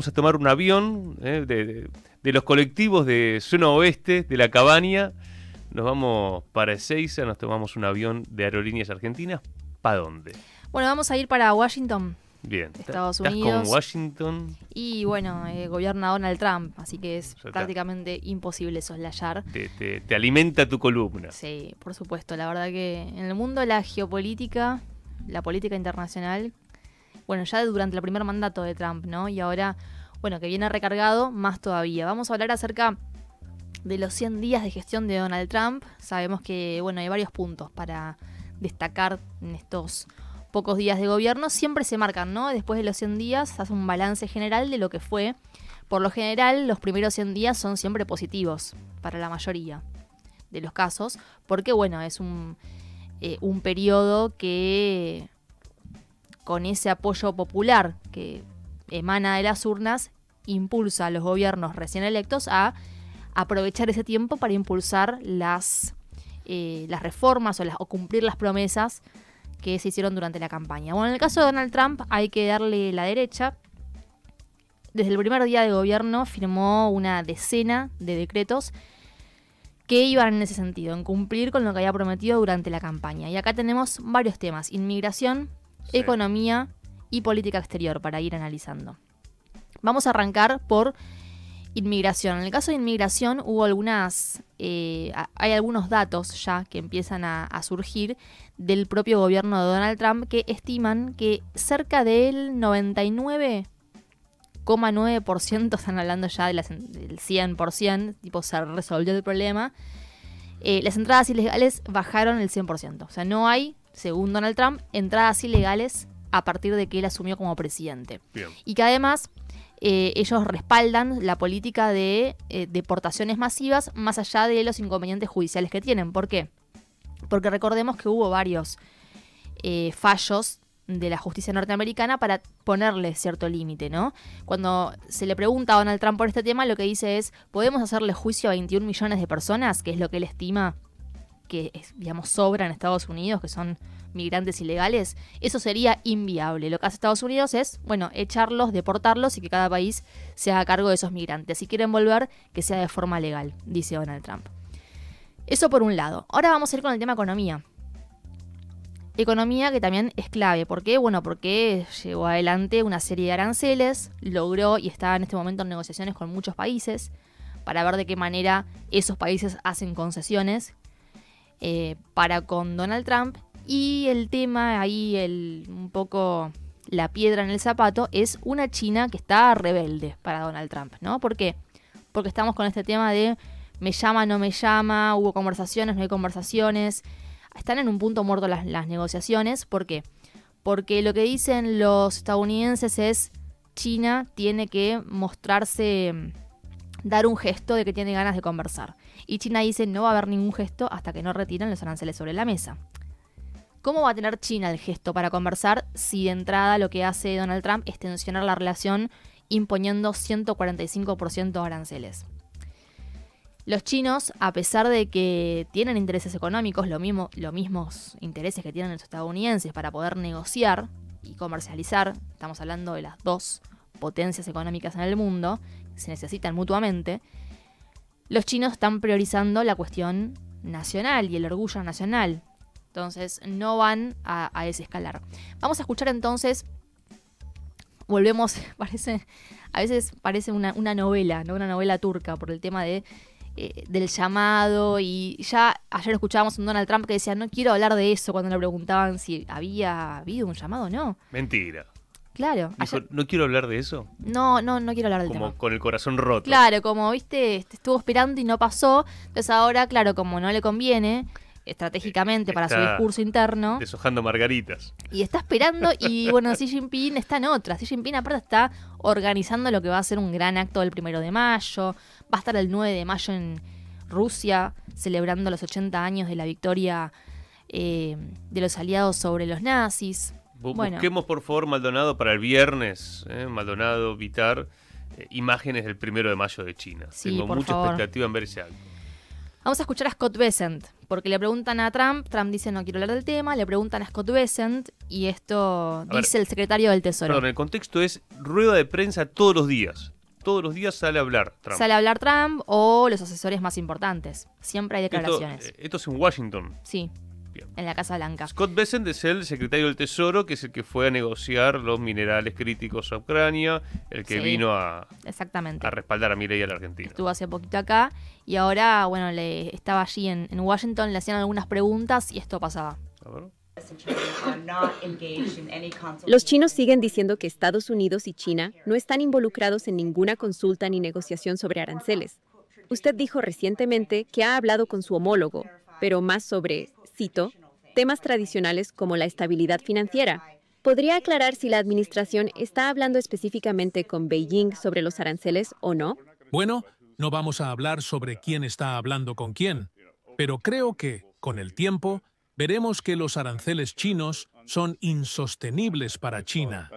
a tomar un avión de los colectivos de zona oeste, de la Cabaña. Nos vamos para Ezeiza, nos tomamos un avión de Aerolíneas Argentinas. ¿Para dónde? Bueno, vamos a ir para Washington. Bien. Estados ¿Estás Unidos. con Washington? Y bueno, gobierna Donald Trump, así que es Ya está. prácticamente imposible soslayar. Te alimenta tu columna. Sí, por supuesto. La verdad que en el mundo de la geopolítica, la política internacional, bueno, ya durante el primer mandato de Trump, ¿no? Y ahora, bueno, que viene recargado, más todavía. Vamos a hablar acerca de los 100 días de gestión de Donald Trump. Sabemos que, bueno, hay varios puntos para destacar en estos pocos días de gobierno. Siempre se marcan, ¿no? Después de los 100 días se hace un balance general de lo que fue. Por lo general, los primeros 100 días son siempre positivos para la mayoría de los casos, porque, bueno, es un periodo que, con ese apoyo popular que emana de las urnas, impulsa a los gobiernos recién electos a aprovechar ese tiempo para impulsar las reformas o cumplir las promesas que se hicieron durante la campaña. Bueno, en el caso de Donald Trump hay que darle la derecha. Desde el primer día de gobierno firmó una decena de decretos que iban en ese sentido, en cumplir con lo que había prometido durante la campaña. Y acá tenemos varios temas: inmigración, Sí. economía y política exterior, para ir analizando. Vamos a arrancar por inmigración. En el caso de inmigración hubo hay algunos datos ya que empiezan a surgir del propio gobierno de Donald Trump, que estiman que cerca del 99,9%, están hablando ya del 100%, tipo se resolvió el problema, las entradas ilegales bajaron el 100%. O sea, no hay, según Donald Trump, entradas ilegales a partir de que él asumió como presidente. Bien. Y que además ellos respaldan la política de deportaciones masivas, más allá de los inconvenientes judiciales que tienen. ¿Por qué? Porque recordemos que hubo varios fallos de la justicia norteamericana para ponerle cierto límite, ¿no? Cuando se le pregunta a Donald Trump por este tema, lo que dice es: ¿podemos hacerle juicio a 21 millones de personas? Que es lo que él estima que, digamos, sobra en Estados Unidos, que son migrantes ilegales. Eso sería inviable. Lo que hace Estados Unidos es, bueno, echarlos, deportarlos y que cada país se haga cargo de esos migrantes. Si quieren volver, que sea de forma legal, dice Donald Trump. Eso por un lado. Ahora vamos a ir con el tema economía. Economía que también es clave. ¿Por qué? Bueno, porque llevó adelante una serie de aranceles, logró y está en este momento en negociaciones con muchos países para ver de qué manera esos países hacen concesiones para con Donald Trump. Y el tema ahí, un poco la piedra en el zapato, es una China que está rebelde para Donald Trump, ¿no? ¿Por qué? Porque estamos con este tema de me llama, no me llama, hubo conversaciones, no hay conversaciones. Están en un punto muerto las negociaciones. ¿Por qué? Porque lo que dicen los estadounidenses es: China tiene que mostrarse, dar un gesto de que tiene ganas de conversar. Y China dice: no va a haber ningún gesto hasta que no retiren los aranceles sobre la mesa. ¿Cómo va a tener China el gesto para conversar si de entrada lo que hace Donald Trump es tensionar la relación imponiendo 145% de aranceles? Los chinos, a pesar de que tienen intereses económicos, los mismos intereses que tienen los estadounidenses para poder negociar y comercializar, estamos hablando de las dos potencias económicas en el mundo, que se necesitan mutuamente, los chinos están priorizando la cuestión nacional y el orgullo nacional. Entonces no van a desescalar. Vamos a escuchar entonces, volvemos, a veces parece una novela, ¿no? Una novela turca por el tema del llamado. Y ya ayer escuchábamos a un Donald Trump que decía: no quiero hablar de eso, cuando le preguntaban si había habido un llamado o no. Mentira. Claro. Dijo, ¿no quiero hablar de eso? No quiero hablar del Como tema. con el corazón roto. Claro, como viste, estuvo esperando y no pasó. Entonces ahora, claro, como no le conviene estratégicamente para su Está discurso interno, deshojando margaritas. y está esperando. Y bueno, Xi Jinping está en otra. Xi Jinping aparte está organizando lo que va a ser un gran acto el 1 de mayo. Va a estar el 9 de mayo en Rusia, celebrando los 80 años de la victoria de los aliados sobre los nazis. Bueno. Busquemos por favor, Maldonado, para el viernes, Maldonado, Vitar, imágenes del 1 de mayo de China. Sí, Tengo por mucha favor. expectativa en ver ese acto. Vamos a escuchar a Scott Bessent, porque le preguntan a Trump dice no quiero hablar del tema, le preguntan a Scott Bessent y esto dice el secretario del Tesoro. Perdón, el contexto es rueda de prensa todos los días. Todos los días sale a hablar Trump. Sale a hablar Trump o los asesores más importantes. Siempre hay declaraciones. Esto es en Washington. Sí, bien. En la Casa Blanca. Scott Bessent es el secretario del Tesoro, que es el que fue a negociar los minerales críticos a Ucrania, el que vino a respaldar a Milei a la Argentina. Estuvo hace poquito acá y ahora, bueno, estaba allí en Washington, le hacían algunas preguntas y esto pasaba. A ver. Los chinos siguen diciendo que Estados Unidos y China no están involucrados en ninguna consulta ni negociación sobre aranceles. Usted dijo recientemente que ha hablado con su homólogo, pero más sobre, cito, temas tradicionales como la estabilidad financiera. ¿Podría aclarar si la administración está hablando específicamente con Beijing sobre los aranceles o no? Bueno, no vamos a hablar sobre quién está hablando con quién, pero creo que, con el tiempo, veremos que los aranceles chinos son insostenibles para China.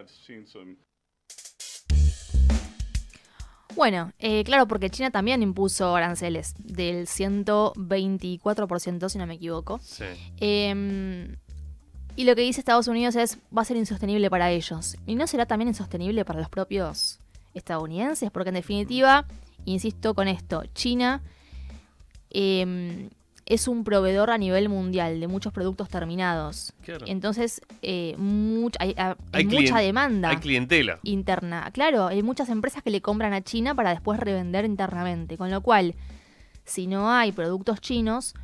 Bueno, claro, porque China también impuso aranceles del 124%, si no me equivoco. Sí. Y lo que dice Estados Unidos va a ser insostenible para ellos. ¿Y no será también insostenible para los propios estadounidenses? Porque en definitiva, insisto con esto, China es un proveedor a nivel mundial de muchos productos terminados. Claro. Entonces, hay mucha demanda. Hay clientela interna. Claro, hay muchas empresas que le compran a China para después revender internamente. Con lo cual, si no hay productos chinos,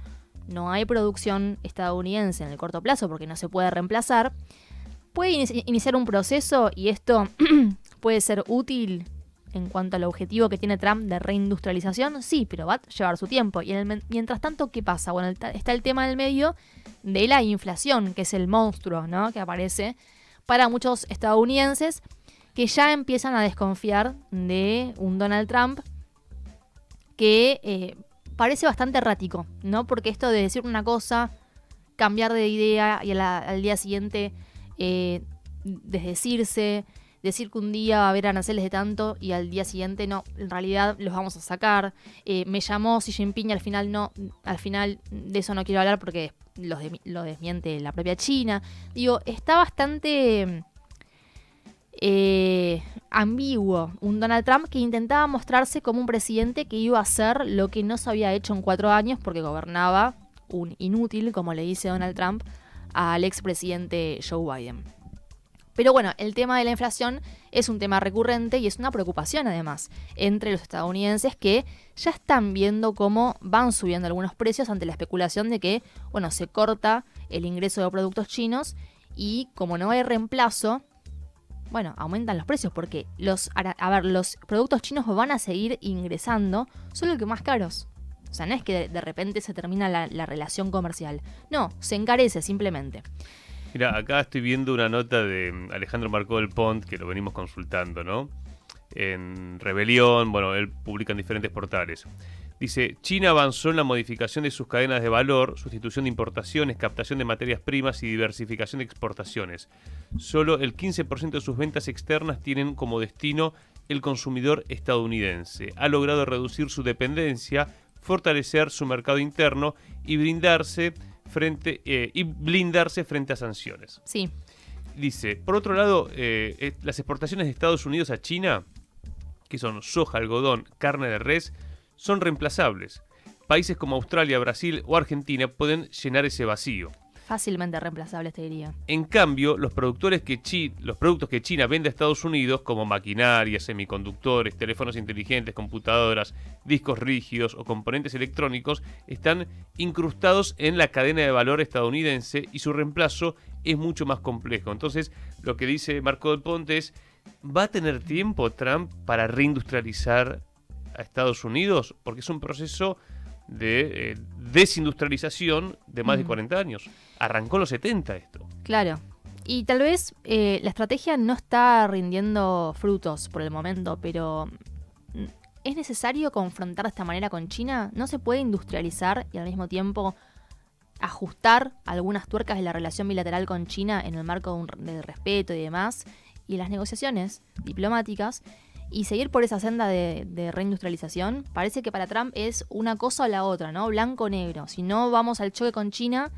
no hay producción estadounidense en el corto plazo porque no se puede reemplazar. Puede iniciar un proceso y esto puede ser útil en cuanto al objetivo que tiene Trump de reindustrialización, sí, pero va a llevar su tiempo. Y mientras tanto, ¿qué pasa? Bueno, está el tema del medio de la inflación, que es el monstruo, ¿no?, que aparece para muchos estadounidenses que ya empiezan a desconfiar de un Donald Trump que parece bastante errático, ¿no? Porque esto de decir una cosa, cambiar de idea y al día siguiente desdecirse, decir que un día va a haber aranceles de tanto y al día siguiente no, en realidad los vamos a sacar. Me llamó Xi Jinping y al final de eso no quiero hablar porque lo desmiente la propia China. Digo, está bastante ambiguo un Donald Trump que intentaba mostrarse como un presidente que iba a hacer lo que no se había hecho en 4 años porque gobernaba un inútil, como le dice Donald Trump al expresidente Joe Biden. Pero bueno, el tema de la inflación es un tema recurrente y es una preocupación además entre los estadounidenses que ya están viendo cómo van subiendo algunos precios ante la especulación de que, bueno, se corta el ingreso de productos chinos y como no hay reemplazo, bueno, aumentan los precios porque los productos chinos van a seguir ingresando, solo que más caros. O sea, no es que de repente se termina la relación comercial. No, se encarece simplemente. Mira, acá estoy viendo una nota de Alejandro Marcó del Pont, que lo venimos consultando, ¿no? En Rebelión, bueno, él publica en diferentes portales. Dice, China avanzó en la modificación de sus cadenas de valor, sustitución de importaciones, captación de materias primas y diversificación de exportaciones. Solo el 15% de sus ventas externas tienen como destino el consumidor estadounidense. Ha logrado reducir su dependencia, fortalecer su mercado interno y blindarse frente a sanciones. Sí. Dice, por otro lado, las exportaciones de Estados Unidos a China, que son soja, algodón, carne de res, son reemplazables. Países como Australia, Brasil o Argentina pueden llenar ese vacío. Fácilmente reemplazables, te diría. En cambio, los productos que China vende a Estados Unidos, como maquinaria, semiconductores, teléfonos inteligentes, computadoras, discos rígidos o componentes electrónicos, están incrustados en la cadena de valor estadounidense y su reemplazo es mucho más complejo. Entonces, lo que dice Marco del Ponte es, ¿va a tener tiempo Trump para reindustrializar a Estados Unidos? Porque es un proceso de desindustrialización de más de 40 años. Arrancó en los 70 esto. Claro. Y tal vez la estrategia no está rindiendo frutos por el momento, pero ¿es necesario confrontar de esta manera con China? ¿No se puede industrializar y al mismo tiempo ajustar algunas tuercas de la relación bilateral con China en el marco del respeto y demás? Y las negociaciones diplomáticas y seguir por esa senda de reindustrialización, parece que para Trump es una cosa o la otra, ¿no? Blanco o negro. Si no, vamos al choque con China.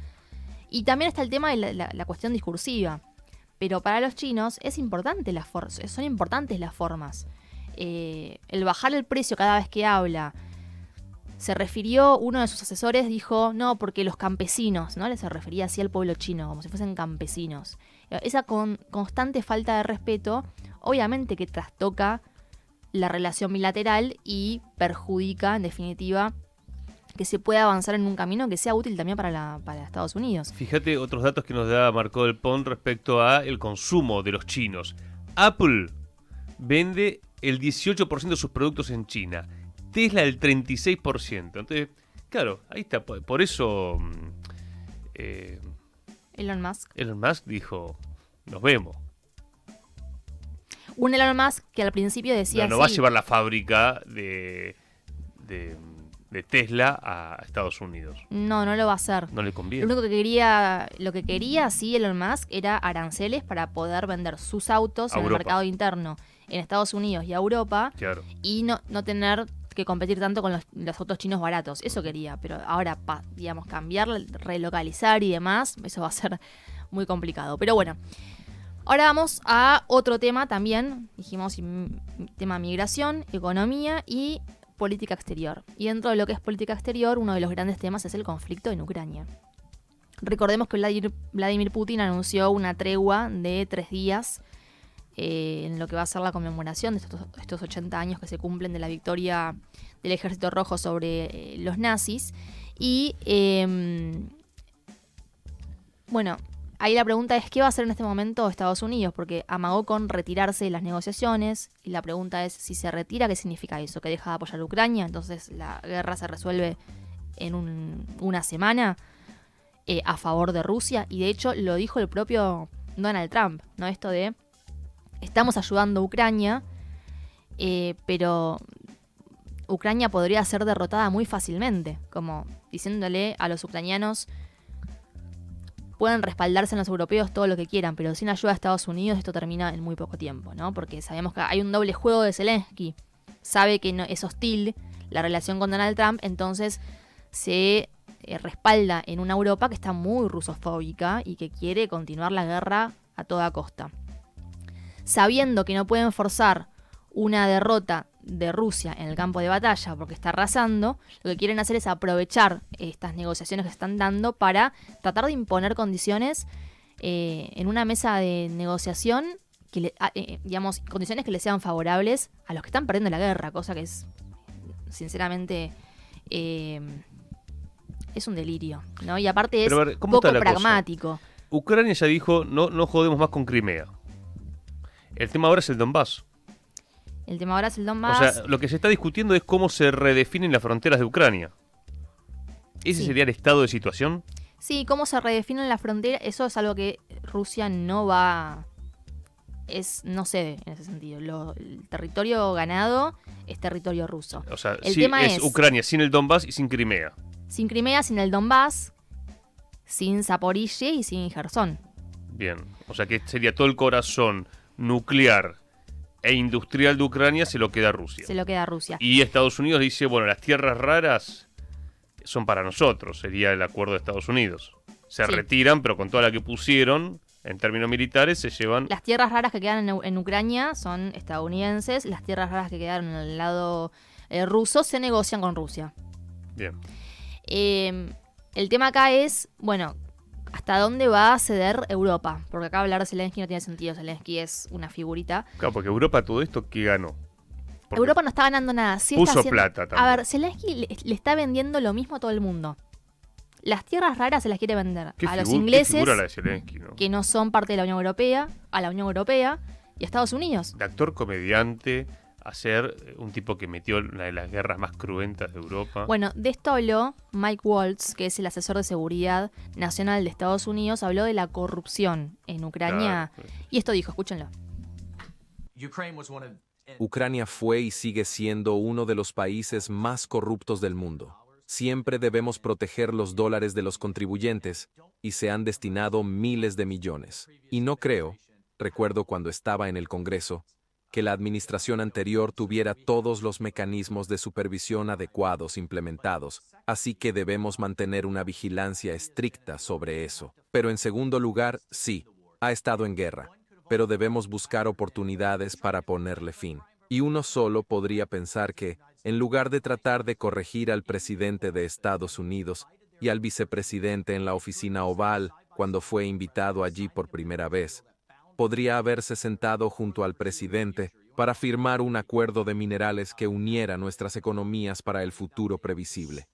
Y también está el tema de la cuestión discursiva. Pero para los chinos es importante son importantes las formas. El bajar el precio cada vez que habla. Se refirió, uno de sus asesores dijo, no, porque los campesinos, ¿no? Se refería así al pueblo chino, como si fuesen campesinos. Esa constante falta de respeto, obviamente que trastoca la relación bilateral y perjudica, en definitiva, que se pueda avanzar en un camino que sea útil también para Estados Unidos. Fíjate otros datos que nos da Marco del Pon respecto a el consumo de los chinos. Apple vende el 18% de sus productos en China. Tesla el 36%. Entonces, claro, ahí está. Por eso Elon Musk dijo, nos vemos. Un Elon Musk que al principio decía... No va a llevar la fábrica de Tesla a Estados Unidos. No lo va a hacer. No le conviene. Lo que quería, sí, Elon Musk, era aranceles para poder vender sus autos en el mercado interno en Estados Unidos y a Europa. Claro. Y no tener que competir tanto con los autos chinos baratos. Eso quería. Pero ahora, digamos, cambiar, relocalizar y demás, eso va a ser muy complicado. Pero bueno, ahora vamos a otro tema también. Dijimos tema migración, economía y política exterior. Y dentro de lo que es política exterior, uno de los grandes temas es el conflicto en Ucrania. Recordemos que Vladimir Putin anunció una tregua de 3 días en lo que va a ser la conmemoración de estos 80 años que se cumplen de la victoria del Ejército Rojo sobre los nazis. Y bueno, ahí la pregunta es, ¿qué va a hacer en este momento Estados Unidos? Porque amagó con retirarse de las negociaciones, y la pregunta es, si se retira, ¿qué significa eso? ¿Que deja de apoyar a Ucrania? Entonces la guerra se resuelve en una semana a favor de Rusia, y de hecho lo dijo el propio Donald Trump, ¿no? Esto de, estamos ayudando a Ucrania, pero Ucrania podría ser derrotada muy fácilmente, como diciéndole a los ucranianos, pueden respaldarse en los europeos todo lo que quieran, pero sin ayuda de Estados Unidos esto termina en muy poco tiempo, ¿no? Porque sabemos que hay un doble juego de Zelensky. Sabe que es hostil la relación con Donald Trump, entonces se respalda en una Europa que está muy rusofóbica y que quiere continuar la guerra a toda costa. Sabiendo que no pueden forzar una derrota de Rusia en el campo de batalla porque está arrasando, lo que quieren hacer es aprovechar estas negociaciones que están dando para tratar de imponer condiciones en una mesa de negociación, digamos, condiciones que le sean favorables a los que están perdiendo la guerra, cosa que es, sinceramente, es un delirio, ¿no? Y aparte es poco pragmático. Ucrania ya dijo, no jodemos más con Crimea. El tema ahora es el Donbass. El tema ahora es el Donbass. O sea, lo que se está discutiendo es cómo se redefinen las fronteras de Ucrania. ¿Ese sería el estado de situación? Sí, cómo se redefinen las fronteras, eso es algo que Rusia no cede en ese sentido. El territorio ganado es territorio ruso. O sea, el tema es Ucrania sin el Donbass y sin Crimea. Sin Crimea, sin el Donbass, sin Zaporizhia y sin Gerson. Bien, o sea que sería todo el corazón nuclear e industrial de Ucrania se lo queda a Rusia. Se lo queda a Rusia. Y Estados Unidos dice, bueno, las tierras raras son para nosotros, sería el acuerdo de Estados Unidos. Se retiran, pero con toda la que pusieron, en términos militares, se llevan... Las tierras raras que quedan en Ucrania son estadounidenses, las tierras raras que quedaron en el lado ruso se negocian con Rusia. Bien. El tema acá es, bueno, ¿hasta dónde va a ceder Europa? Porque acá hablar de Zelensky no tiene sentido. Zelensky es una figurita. Claro, porque Europa todo esto, ¿qué ganó? Porque Europa no está ganando nada. Sí puso está plata también. A ver, Zelensky le está vendiendo lo mismo a todo el mundo. Las tierras raras se las quiere vender a los ingleses, qué figura la de Zelensky, ¿no? que no son parte de la Unión Europea, a la Unión Europea y a Estados Unidos. De actor comediante a ser un tipo que metió una de las guerras más cruentas de Europa. Bueno, de esto habló Mike Waltz, que es el asesor de seguridad nacional de Estados Unidos, habló de la corrupción en Ucrania. Claro. Y esto dijo, escúchenlo. Ucrania fue y sigue siendo uno de los países más corruptos del mundo. Siempre debemos proteger los dólares de los contribuyentes y se han destinado miles de millones. Y no creo, recuerdo cuando estaba en el Congreso, que la administración anterior tuviera todos los mecanismos de supervisión adecuados implementados, así que debemos mantener una vigilancia estricta sobre eso. Pero en segundo lugar, sí, ha estado en guerra, pero debemos buscar oportunidades para ponerle fin. Y uno solo podría pensar que, en lugar de tratar de corregir al presidente de Estados Unidos y al vicepresidente en la oficina oval cuando fue invitado allí por primera vez, podría haberse sentado junto al presidente para firmar un acuerdo de minerales que uniera nuestras economías para el futuro previsible.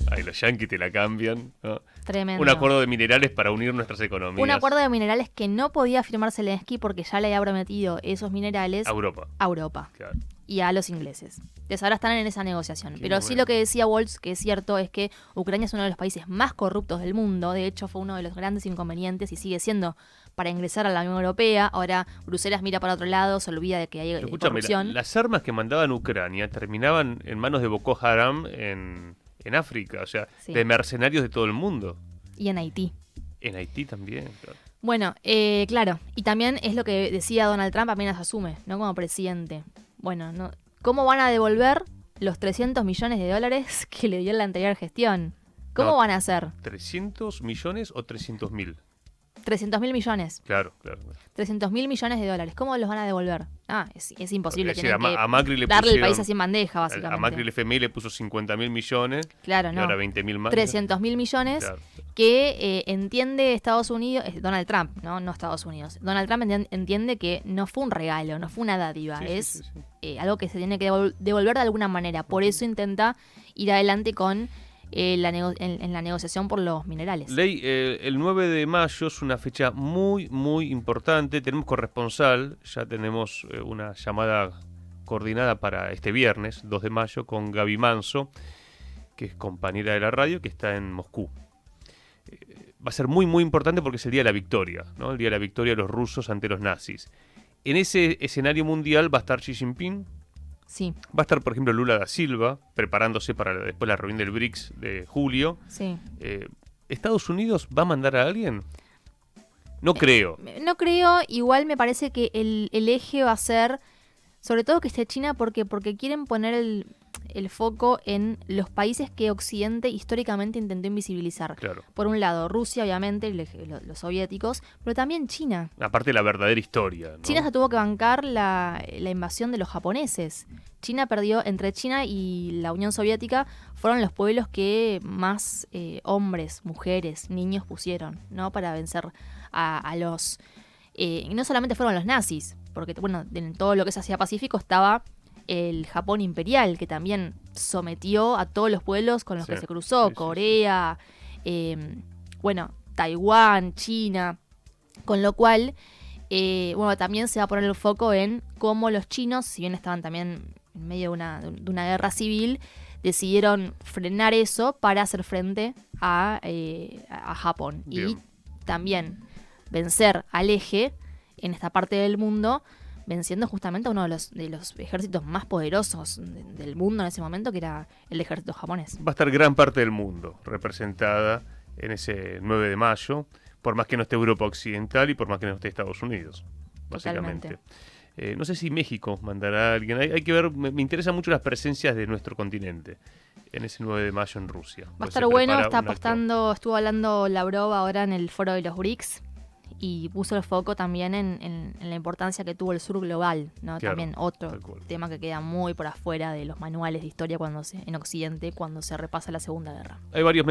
Ay, los yanquis te la cambian, ¿no? Tremendo. Un acuerdo de minerales para unir nuestras economías. Un acuerdo de minerales que no podía firmar Zelensky porque ya le había prometido esos minerales A Europa. a Europa Claro. y a los ingleses. Entonces ahora están en esa negociación. Qué Pero sí bueno. lo que decía Waltz, que es cierto, es que Ucrania es uno de los países más corruptos del mundo. De hecho, fue uno de los grandes inconvenientes y sigue siendo para ingresar a la Unión Europea. Ahora Bruselas mira para otro lado, se olvida de que hay Escúchame, corrupción. las armas que mandaban Ucrania terminaban en manos de Boko Haram en África, o sea, Sí. de mercenarios de todo el mundo. Y en Haití. En Haití también, claro. Bueno, claro, y también es lo que decía Donald Trump apenas asume, ¿no? Como presidente. Bueno, no, ¿cómo van a devolver los 300 millones de dólares que le dio en la anterior gestión? ¿Cómo No. van a hacer? ¿300 millones o 300.000? 300.000 millones. Claro, claro. 300.000 millones de dólares. ¿Cómo los van a devolver? Es imposible. Es decir, Tienen que a Macri le darle el pusieron- país así en bandeja, A básicamente. Macri el FMI le puso 50.000 millones Claro, y no. ahora 20.000 más. 300.000 millones Claro. que entiende Estados Unidos, Donald Trump, no Estados Unidos. Donald Trump entiende que no fue un regalo, no fue una dádiva, Sí, sí, es sí, sí. algo que se tiene que devolver de alguna manera. Por eso intenta ir adelante con en la negociación por los minerales. Ley, el 9 de mayo es una fecha muy, muy importante. Tenemos corresponsal, ya tenemos una llamada coordinada para este viernes, 2 de mayo, con Gaby Manso, que es compañera de la radio, que está en Moscú. Va a ser muy, muy importante porque es el día de la victoria, ¿no? El día de la victoria de los rusos ante los nazis. En ese escenario mundial va a estar Xi Jinping, Sí, va a estar, por ejemplo, Lula da Silva, preparándose para después la reunión del BRICS de julio. sí. ¿Estados Unidos va a mandar a alguien? No creo. No creo, igual me parece que el eje va a ser, sobre todo que esté China, porque quieren poner el foco en los países que Occidente históricamente intentó invisibilizar. Claro. Por un lado, Rusia, obviamente, los soviéticos, pero también China. Aparte de la verdadera historia, ¿no? China se tuvo que bancar la invasión de los japoneses. China perdió, entre China y la Unión Soviética, fueron los pueblos que más hombres, mujeres, niños pusieron, ¿no? Para vencer a los... y no solamente fueron los nazis, porque, bueno, en todo lo que es Asia Pacífico estaba el Japón imperial, que también sometió a todos los pueblos con los Sí, que se cruzó, sí, sí, Corea, bueno, Taiwán, China, con lo cual, bueno, también se va a poner el foco en cómo los chinos, si bien estaban también en medio de una guerra civil, decidieron frenar eso para hacer frente a Japón. Bien. Y también vencer al eje en esta parte del mundo, venciendo justamente a uno de los ejércitos más poderosos del mundo en ese momento, que era el ejército japonés. Va a estar gran parte del mundo representada en ese 9 de mayo, por más que no esté Europa Occidental y por más que no esté Estados Unidos, básicamente. Totalmente. No sé si México mandará a alguien. Hay que ver, me interesan mucho las presencias de nuestro continente en ese 9 de mayo en Rusia. Va a Pues estar se bueno, prepara está un acto. apostando, estuvo hablando Lavrov ahora en el foro de los BRICS y puso el foco también en la importancia que tuvo el sur global, ¿no? Claro, También otro tal cual. tema que queda muy por afuera de los manuales de historia en Occidente cuando se repasa la Segunda Guerra. Hay varios